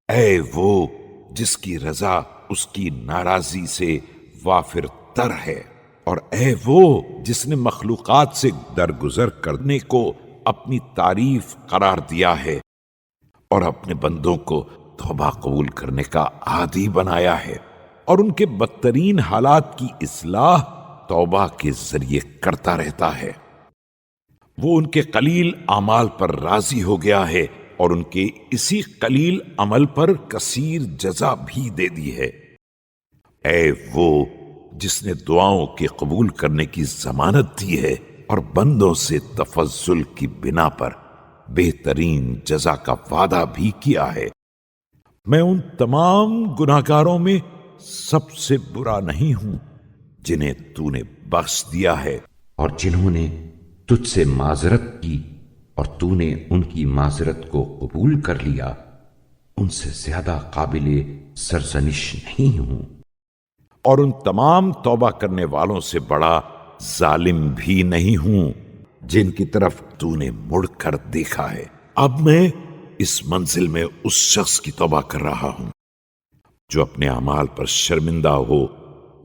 اے وہ جس کی رضا اس کی ناراضی سے وافر تر ہے، اور اے وہ جس نے مخلوقات سے درگزر کرنے کو اپنی تعریف قرار دیا ہے اور اپنے بندوں کو توبہ قبول کرنے کا عادی بنایا ہے، اور ان کے بدترین حالات کی اصلاح توبہ کے ذریعے کرتا رہتا ہے۔ وہ ان کے قلیل اعمال پر راضی ہو گیا ہے اور ان کے اسی قلیل عمل پر کثیر جزا بھی دے دی ہے۔ اے وہ جس نے دعاؤں کے قبول کرنے کی ضمانت دی ہے اور بندوں سے تفضل کی بنا پر بہترین جزا کا وعدہ بھی کیا ہے، میں ان تمام گناہگاروں میں سب سے برا نہیں ہوں جنہیں تو نے بخش دیا ہے، اور جنہوں نے تجھ سے معذرت کی اور تو نے ان کی معذرت کو قبول کر لیا، ان سے زیادہ قابل سرزنش نہیں ہوں۔ اور ان تمام توبہ کرنے والوں سے بڑا ظالم بھی نہیں ہوں جن کی طرف تو نے مڑ کر دیکھا ہے۔ اب میں اس منزل میں اس شخص کی توبہ کر رہا ہوں جو اپنے اعمال پر شرمندہ ہو،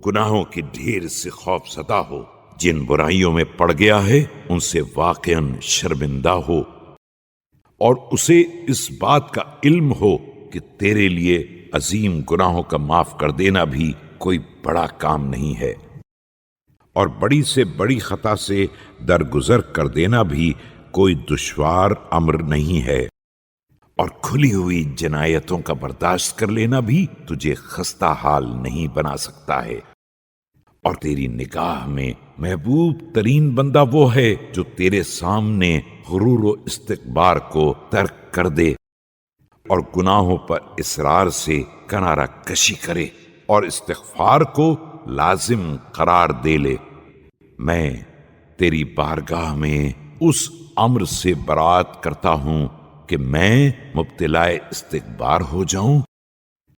گناہوں کے ڈھیر سے خوف زدہ ہو، جن برائیوں میں پڑ گیا ہے ان سے واقعاً شرمندہ ہو، اور اسے اس بات کا علم ہو کہ تیرے لیے عظیم گناہوں کا معاف کر دینا بھی کوئی بڑا کام نہیں ہے، اور بڑی سے بڑی خطا سے درگزر کر دینا بھی کوئی دشوار امر نہیں ہے، اور کھلی ہوئی جنایتوں کا برداشت کر لینا بھی تجھے خستہ حال نہیں بنا سکتا ہے۔ اور تیری نگاہ میں محبوب ترین بندہ وہ ہے جو تیرے سامنے غرور و استکبار کو ترک کر دے اور گناہوں پر اصرار سے کنارہ کشی کرے اور استغفار کو لازم قرار دے لے۔ میں تیری بارگاہ میں اس امر سے برات کرتا ہوں کہ میں مبتلا استکبار ہو جاؤں